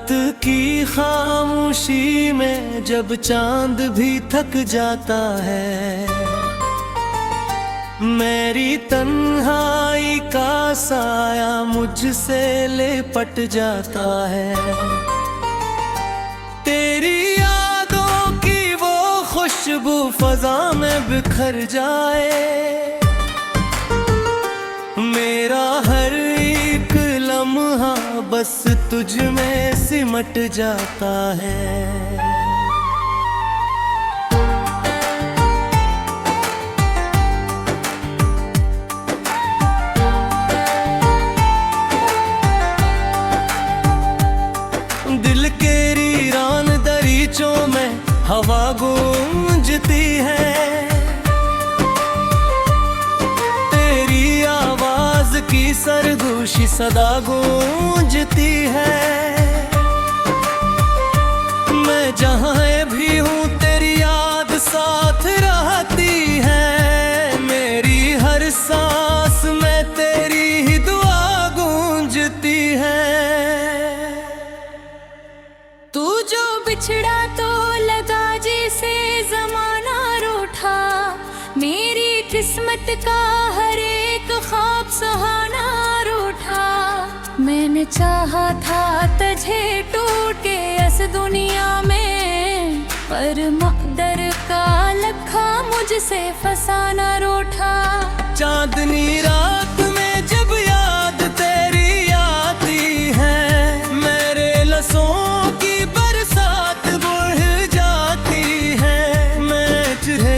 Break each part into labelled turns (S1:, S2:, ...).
S1: रात की खामोशी में जब चांद भी थक जाता है, मेरी तन्हाई का साया मुझसे लिपट जाता है। तेरी यादों की वो खुशबू फजा में बिखर जाए, मेरा हर एक लम्हा बस तुझ में सिमट जाता है। दिल के वीरान दरीचों में हवा गूंजती है, तेरी आवाज की सरगोशी सदा गूंजती है। मैं जहाँ भी हूँ तेरी याद साथ रहती है, मेरी हर सांस में तेरी ही दुआ गूंजती है।
S2: तू जो बिछड़ा तो लगा जैसे जमाना रूठा, मेरी किस्मत का हर एक ख्वाब सुहाना रूठा। मैंने चाहा था तुझे टूट के इस दुनिया में, पर मकदर का लखा मुझसे फसाना रूठा।
S1: चांदनी रात में जब याद तेरी आती है, मेरे लसों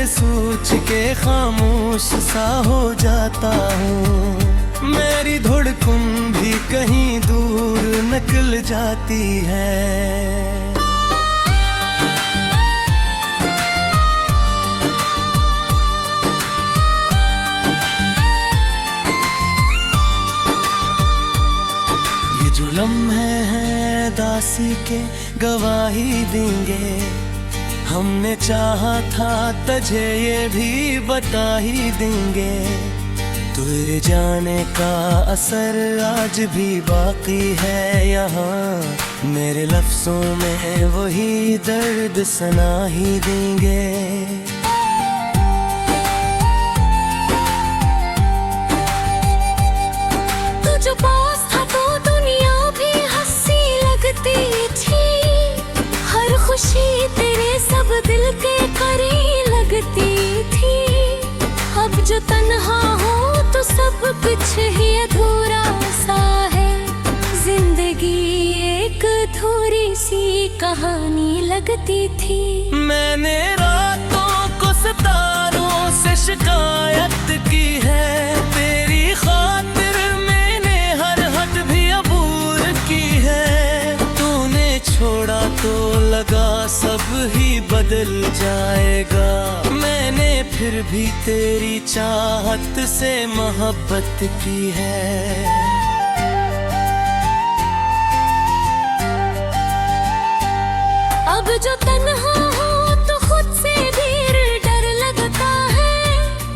S1: सोच के खामोश सा हो जाता हूँ, मेरी धड़कन भी कहीं दूर निकल जाती है। ये जो लम्हे हैं दासी के गवाही देंगे, हमने चाहा था तुझे ये भी बता ही देंगे। तेरे जाने का असर आज भी बाकी है यहाँ, मेरे लफ्जों में वही दर्द सुना ही देंगे।
S2: तू जो पास था तो दुनिया भी हंसी लगती थी, हर खुशी तेरे सब दिल के करीब लगती थी। अब जो तन्हा हो तो सब कुछ ही अधूरा सा है, जिंदगी एक अधूरी सी कहानी लगती थी।
S1: मैंने रातों को सितारों से शिकायत की है, तेरी खातिर मैंने हर हद भी अबूर की है। तूने छोड़ा तो लगा सब ही बदल जाएगा, मैंने फिर भी तेरी चाहत से मोहब्बत की है।
S2: अब जो तन्हा हो तो खुद से भी डर लगता है,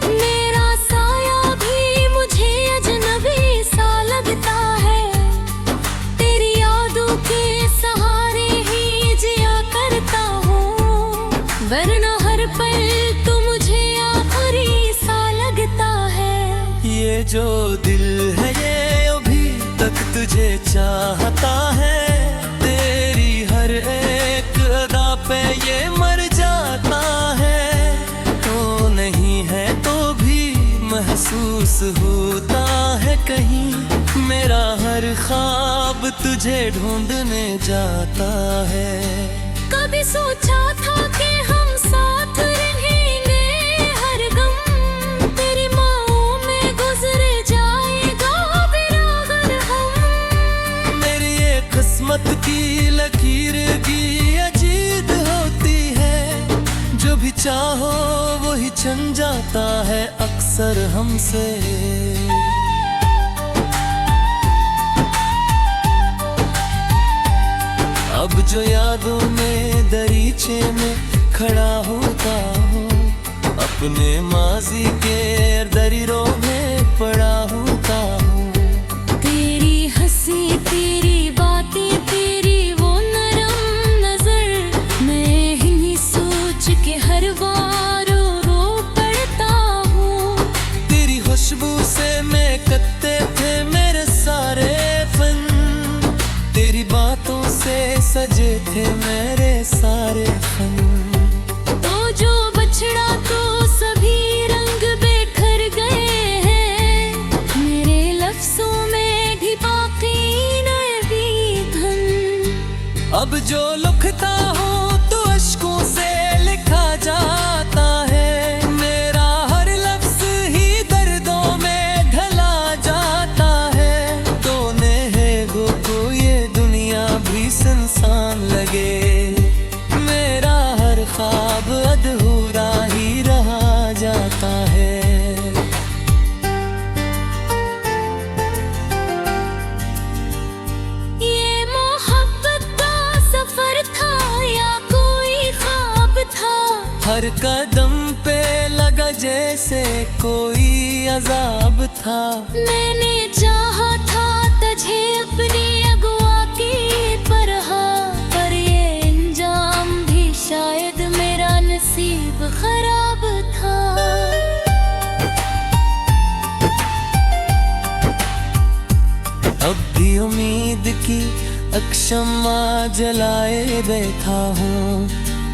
S2: मेरा साया भी मुझे अजनबी सा लगता है। तेरी यादों के सहारे ही जिया करता हूँ, वरना हर पल तो मुझे आखिरी सा लगता है।
S1: ये जो दिल है ये अभी तक तुझे चाहता है, तेरी हर एक अदा पे ये मर जाता है। तो नहीं है तो भी महसूस होता है कहीं, मेरा हर ख्वाब तुझे ढूंढने जाता है।
S2: कभी सोचा था कि हम साथ रहेंगे, हर गम तेरी माँओं में गुजर जाएगा बिरागर हम।
S1: मेरी ये किस्मत की लकीर की अजीत होती है, जो भी चाहो वही छन जाता है अक्सर हमसे। अब जो यादों में दरीचे में खड़ा होता हूँ, अपने माजी के दरिरों में पड़ा होता हूँ।
S2: तेरी हंसी तेरी बातें तेरी वो
S1: जो लिखता हूँ तो अश्कों से लिखा जाता है। मेरा हर लफ्ज ही दर्दों में ढला जाता है। तूने है गो को ये दुनिया भी सुनसान लगे। मेरा हर ख्वाब अधूरा ही रहा जाता है।
S2: ये मोहब्बत का सफर था या कोई ख्वाब था?
S1: हर कदम पे लगा जैसे कोई अजाब था।
S2: मैंने चाहा था तुझे अपनी अगवा की तरह, पर ये इंजाम भी शायद मेरा नसीब खराब था।
S1: अब भी उम्मीद की अक्षमा जलाए बैठा हूँ।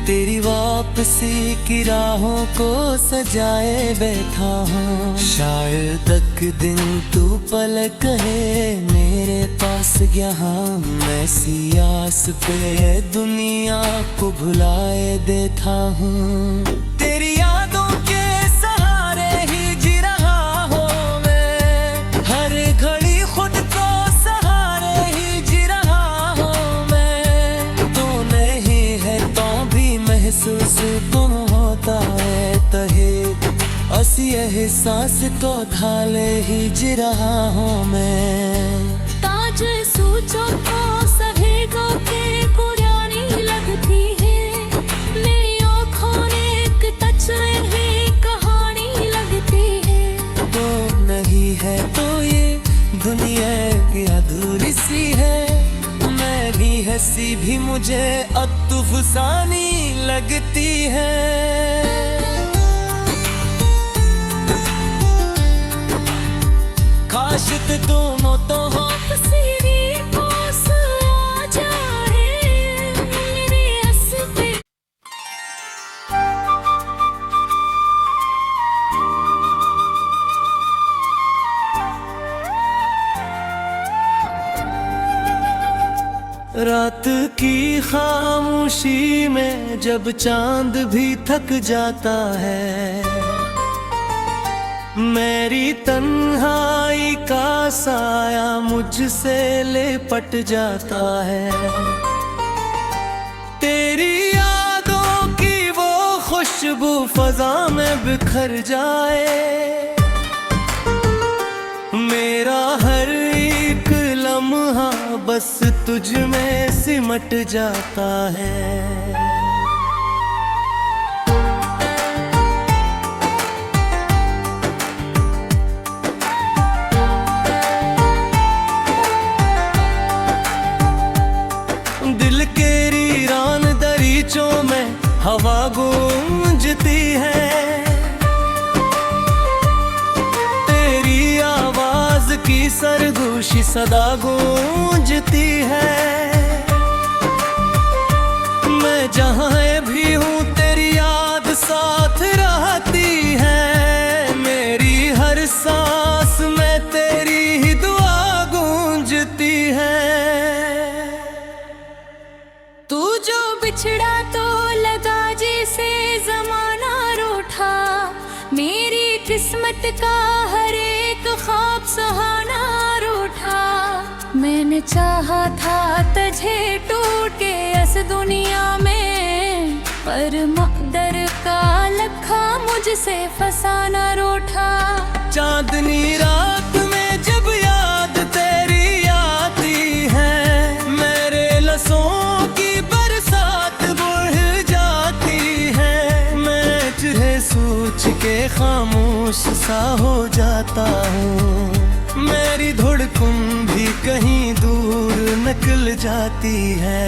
S1: तेरी वापसी की राहों को सजाए बैठा हूँ। शायद एक दिन तू पलक है मेरे पास यहाँ। मैं सी आस पे दुनिया को भुलाए देता हूँ। तेरी यादों के सहारे ही जी रहा हूँ मैं। हर घड़ी खुद को सहारे ही जी रहा हूँ मैं। तू नहीं है तो भी महसूस तुम होता है तहे। असी एहसास को थाले ही जी रहा हूँ मैं।
S2: ताज सोचो तो सभी को के पुरानी लगती है। मेरी आँखों ने एक तचरे ही कहानी लगती है।
S1: तो नहीं है तो ये दुनिया की अधूरी सी है। मैं भी हंसी भी मुझे अतुफसानी लगती है। काश दोनों तो हो
S2: सीरी पास आ जाए मेरे हंसते।
S1: रात की खामोशी में जब चांद भी थक जाता है। मेरी तन्हाई का साया मुझसे लिपट जाता है। तेरी यादों की वो खुशबू फजा में बिखर जाए। मेरा हर एक लम्हा बस तुझ में सिमट जाता है। दिल के वीरान दरीचों में हवा गूंजती है। तेरी आवाज की सरगोशी सदा गूंजती है। मैं जहाँ भी हूँ तेरी याद साथ रहती है। मेरी हर सांस में तेरी ही दुआ गूंजती है।
S2: तू जो बिछड़ा तो लगा जैसे जमाना रूठा। मेरी किस्मत का हर एक ख्वाब सुहाना रूठा। मैंने चाहा था तुझे टूट के इस दुनिया में, पर मकदर का लखा मुझसे फसाना रूठा।
S1: चांदनी रात में जब याद तेरी आती है। मेरे लसों की बरसात बढ़ जाती है। मैं तुझे सोच के खामोश सा हो जाता हूँ। मेरी धड़कन भी कहीं दूर निकल जाती है।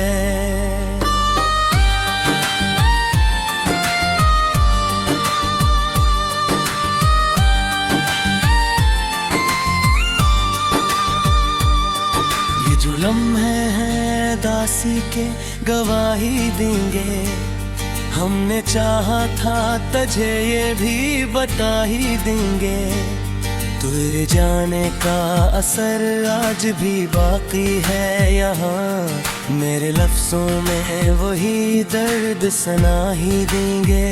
S1: जो लम्हे हैं दासी के गवाही देंगे। हमने चाहा था तुझे ये भी बता ही देंगे। तेरे जाने का असर आज भी बाकी है यहाँ। मेरे लफ्जों में वही दर्द सना ही देंगे।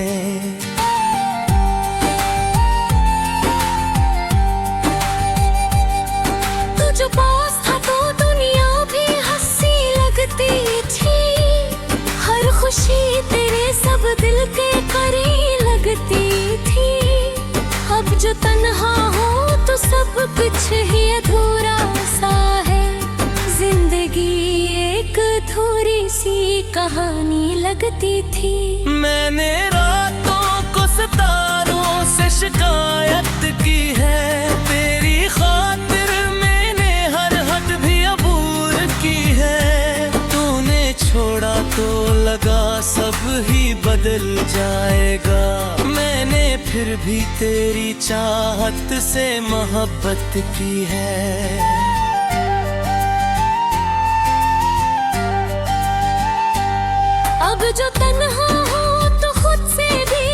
S2: तू जो पास था तो दुनिया भी हंसी लगती थी, हर खुशी तेरे सब दिल के करीब लगती थी। अब जो तन्हा हो तो सब कुछ ही अधूरा सा है, जिंदगी एक अधूरी सी कहानी लगती थी।
S1: मैंने रातों को सितारों से शिकायत की है, तेरी खातिर मैंने हर हद भी अबूर की है। तूने छोड़ा तो लगा सब ही बदल जाएगा, मैंने फिर भी तेरी चाहत से मोहब्बत की है।
S2: अब जो तन्हा हो तो खुद से भी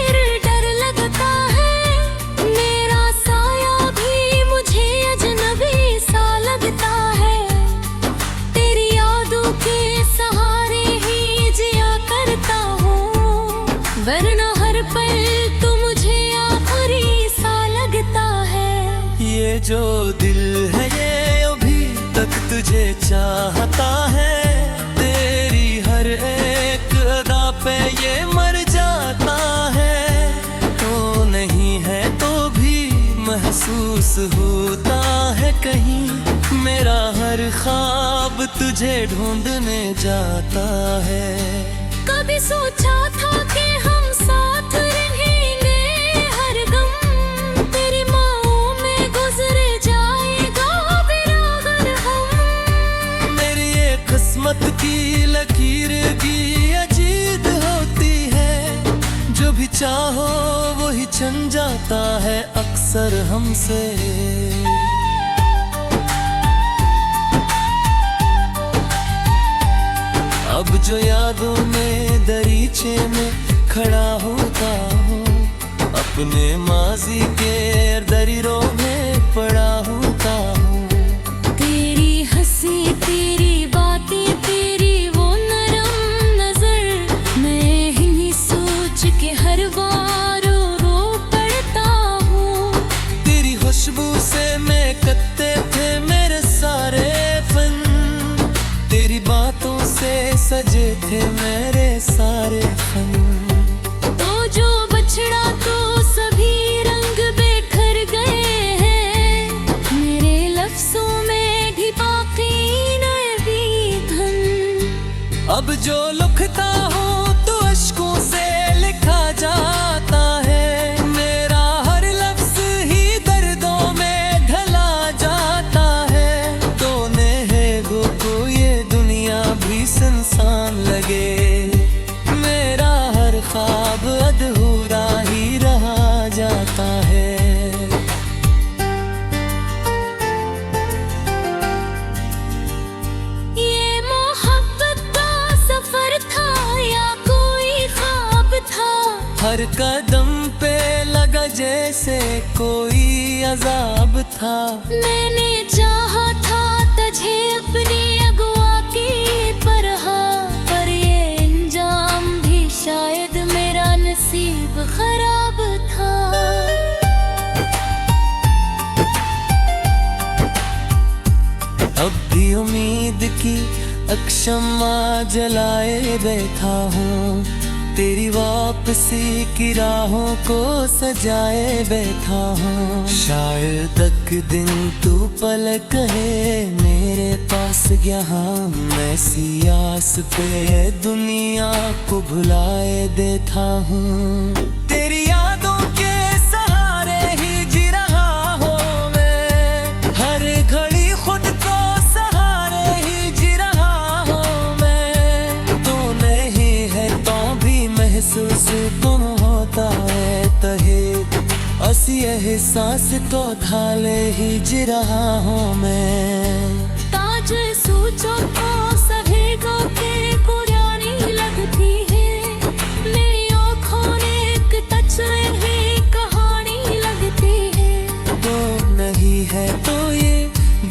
S2: डर लगता है, मेरा साया भी मुझे अजनबी सा लगता है। तेरी यादों के सहारे ही जिया करता हूँ, वरना हर पल तो मुझे आखिरी सा लगता है।
S1: ये जो दिल है ये अभी तक तुझे चाहता है, तेरी हर एक अदा पे ये मर जाता है। तो नहीं है तो भी महसूस होता है कहीं, मेरा हर ख्वाब तुझे ढूंढने जाता है।
S2: कभी सोचा था कि हम साथ रहेंगे, हर गम तेरी माँगों में गुजर जाएगा बिरागर हम।
S1: मेरी ये किस्मत की लकीर की अजीब होती है, जो भी चाहो वही छन जाता है अक्सर हमसे। अब जो यादों में दरीचे में खड़ा होता हूँ, अपने माजी के दरिरों में पड़ा होता हूँ।
S2: तेरी हंसी तेरी बातें तेरी वो नरम नजर, मैं ही सोच के हर बार रो पड़ता हूँ।
S1: तेरी खुशबू से महकते थे मेरे सारे फन, तेरी बातों से सजे थे मेरे सारे फन।
S2: तो जो बछड़ा तो सभी रंग बिखर गए हैं, मेरे लफ्जों में भी बाकी नए भी धन।
S1: अब जो लिखता हूँ तो अश्कों से लिखा जाता है, मेरा हर लफ्ज ही दर्दों में ढला जाता है। तो नेगो को ये दुनिया भी सुनसान लगे, मेरा हर ख्वाब अधूरा ही रहा जाता है।
S2: ये मोहब्बत का सफर था या कोई ख्वाब था,
S1: हर कदम पे लगा जैसे कोई अजाब था।
S2: मैंने चाहा था तुझे अपनी अगुआ की तरह, पर ये अंजाम भी शायद मेरा नसीब खराब था।
S1: अब भी उम्मीद की अक्षमा जलाए बैठा हूँ, तेरी वापसी की राहों को सजाए बैठा हूँ। शायद एक दिन तू पलक है मेरे पास यहाँ, मैं सी आस पे दुनिया को भुलाए देता हूँ। तेरी यादों के सहारे ही जी रहा हूँ मैं, हर घड़ी खुद को सहारे ही जी रहा हूँ मैं। तू नहीं है तो भी महसूस तुम होता है तहे, असी एहसास तो थाले ही जी रहा हूँ मैं।
S2: ताज सोचो तो सभी को तेरे पुरानी लगती है, मेरी आँखों ने एक टच रही कहानी लगती है।
S1: तो नहीं है तो ये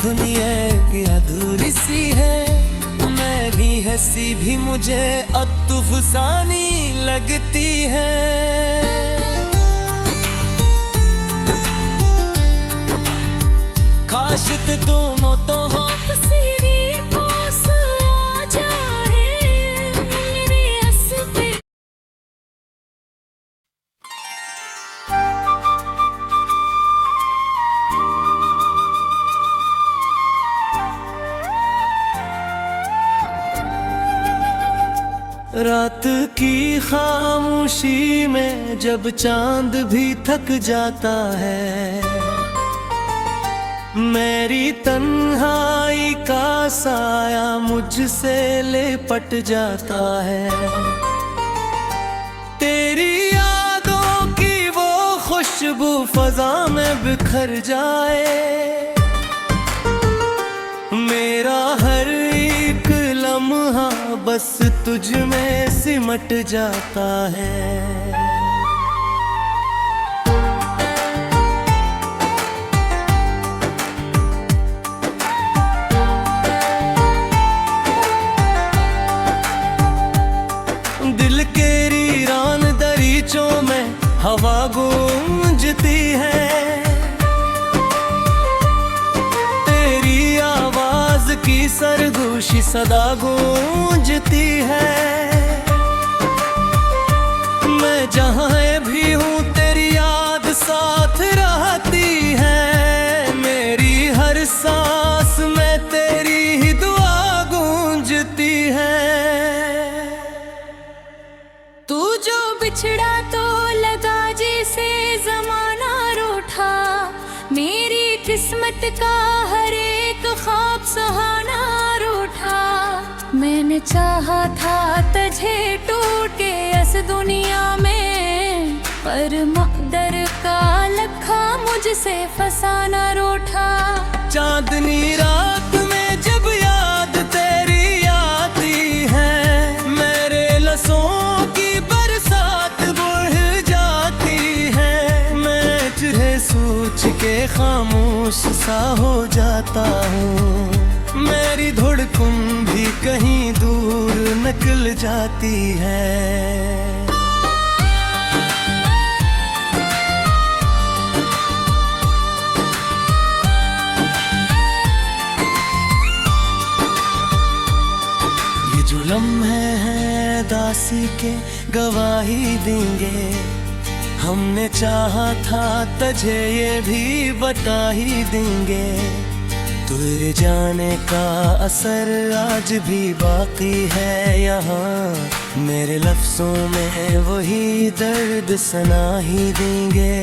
S1: दुनिया की अधूरी सी है, मैं भी है सी भी मुझे अतुफसानी लगती है। काश ते दोनों तो हो
S2: सिरी पास आ जाए मेरे हंसते।
S1: रात की खामोशी में जब चांद भी थक जाता है, मेरी तन्हाई का साया मुझसे लिपट जाता है। तेरी यादों की वो खुशबू फजा में बिखर जाए, मेरा हर एक लम्हा बस तुझ में सिमट जाता है। दिल के वीरान दरीचों में हवा गूंजती है, तेरी आवाज की सरगोशी सदा गूंजती है। मैं जहाँ भी हूँ तेरी याद साथ रहती है, मेरी हर सांस में तेरी ही दुआ गूंजती है।
S2: तू जो बिछड़ा तो लगा जैसे जमाना रूठा, मेरी किस्मत का हर एक ख्वाब सुहाना रूठा। मैंने चाहा था तुझे टूटे इस दुनिया में, पर मकदर का लखा मुझसे फसाना रूठा।
S1: चांदनी रात में जब याद तेरी आती है, मेरे लसों की बरसात बढ़ जाती है। मैं तुझे सोच के खामोश सा हो जाता हूँ, मेरी धड़कन भी कहीं दूर निकल जाती है। जो लम्हे हैं दासी के गवाही देंगे, हमने चाहा था तुझे ये भी बता ही देंगे। तेरे जाने का असर आज भी बाकी है यहाँ, मेरे लफ्जों में वही दर्द सुना ही देंगे।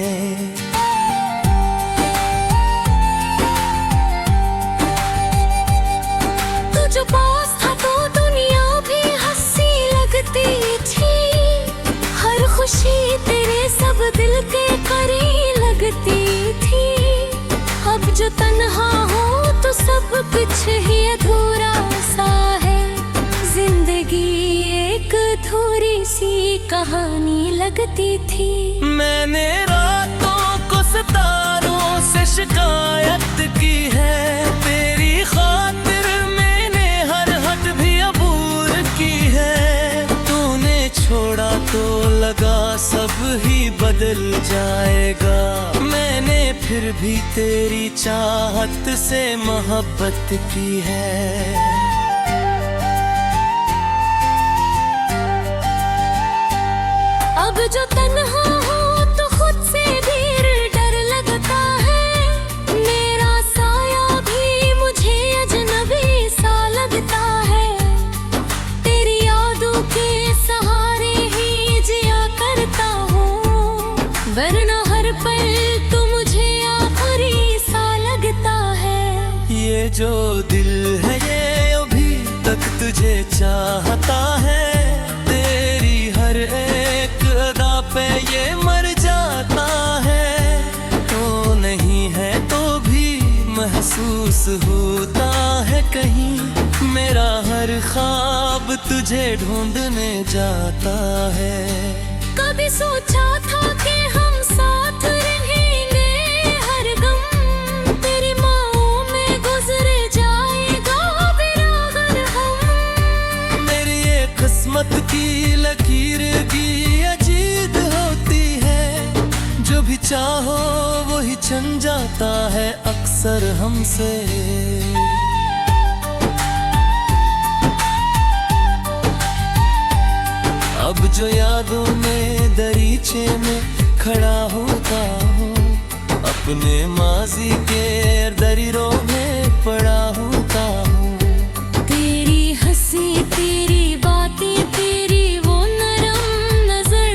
S2: तू जो पास था तो दुनिया भी हंसी लगती थी, हर खुशी तेरे सब दिल के करीब लगती थी। अब जो तन्हा हो तो सब कुछ ही अधूरा सा है, जिंदगी एक अधूरी सी कहानी लगती थी।
S1: मैंने रातों को सितारों से शिकायत की है, तेरी खातिर मैंने हर हद भी अबूर की है। तूने छोड़ा तो लगा सब ही बदल जाएगा, मैंने फिर भी तेरी चाहत से मोहब्बत की है।
S2: अब जो तन्हा हो तो खुद से भी डर लगता है, मेरा साया भी मुझे अजनबी सा लगता है। तेरी यादों के सहारे ही जिया करता हूँ, वरना हर पल तो मुझे आखिरी सा लगता है।
S1: ये जो दिल है ये अभी तक तुझे चाहता है, तेरी हर एक अदा पे ये मर जाता है। तो नहीं है तो भी महसूस होता है कहीं, मेरा हर ख्वाब तुझे ढूंढने जाता है।
S2: कभी सोचा था कि हम साथ रहेंगे, हर गम तेरी माँगों में गुजर जाएगा बिरागर हम।
S1: चाहो वही छन जाता है अक्सर हमसे। अब जो यादों में दरीचे में खड़ा होता हूँ, अपने माजी के दरिरों में पड़ा होता हूँ।
S2: तेरी हंसी, तेरी बातें, तेरी वो नरम नजर,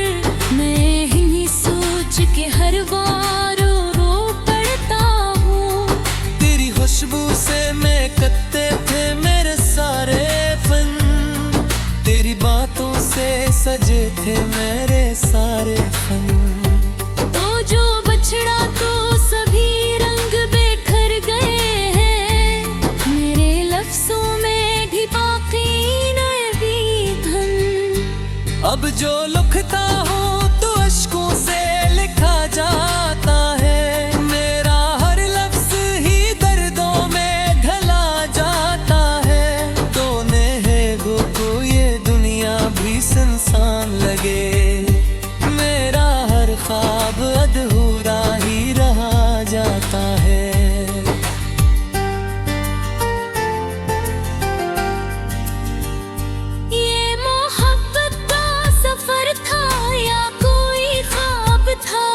S2: मैं ही सोच के हर बार रो पड़ता हूँ।
S1: तेरी खुशबू से मैं कत्ते थे मेरे सारे फन, तेरी बातों से सजे थे मेरे सारे फन।
S2: तो जो बछड़ा तो सभी रंग बिखर गए हैं, मेरे लफ्जों में भी बाकी नए धन।
S1: अब जो लिखता हूँ तो अश्कों से लिखा जाता है, मेरा हर लफ्ज ही दर्दों में ढला जाता है। तो नेहेगो को ये दुनिया भी सुनसान लगे, मेरा हर ख्वाब अधूरा ही रहा जाता है।
S2: ये मोहब्बत का सफर था या कोई ख्वाब था,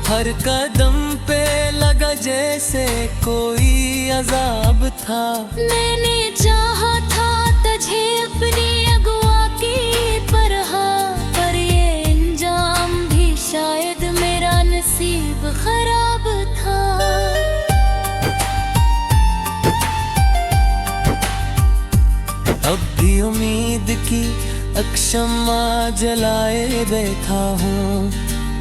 S1: हर कदम पे लगा जैसे कोई अजाब था।
S2: मैंने चाहा था तुझे अपनी अगुआ की तरह, पर ये अंजाम भी शायद मेरा नसीब खराब था।
S1: अब भी उम्मीद की अक्षमा जलाए बैठा हूँ,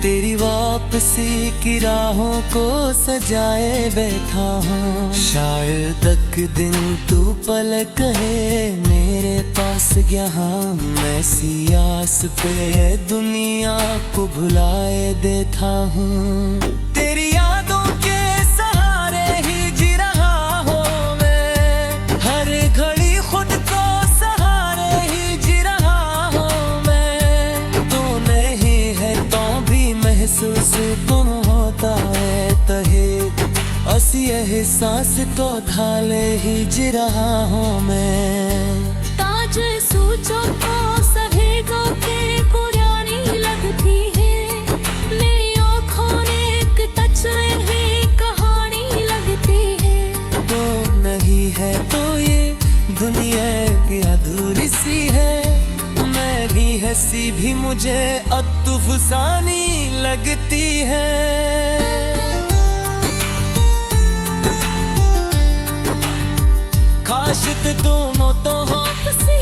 S1: तेरी वापसी की राहों को सजाए बैठा हूँ। शायद तक दिन तू पलक कहे मेरे पास यहाँ, मैं सी आस पे दुनिया को भुलाए देता हूँ। तेरी यादों के सहारे ही जी रहा हूँ मैं, हर घड़ी खुद को सहारे ही जी रहा हूँ मैं। तू नहीं है तो भी महसूस तुम होता है तहे, असी एहसास तो थाले ही जी रहा हूँ मैं।
S2: ताज सोचो तो सहेगा के पुरानी लगती है, मेरी आँखों ने एक टच रही कहानी लगती है।
S1: तो नहीं है तो ये दुनिया की अधूरी सी है, मैं भी हंसी भी मुझे अतुफसानी लगती है। काश दोनों तो हो
S2: आपसी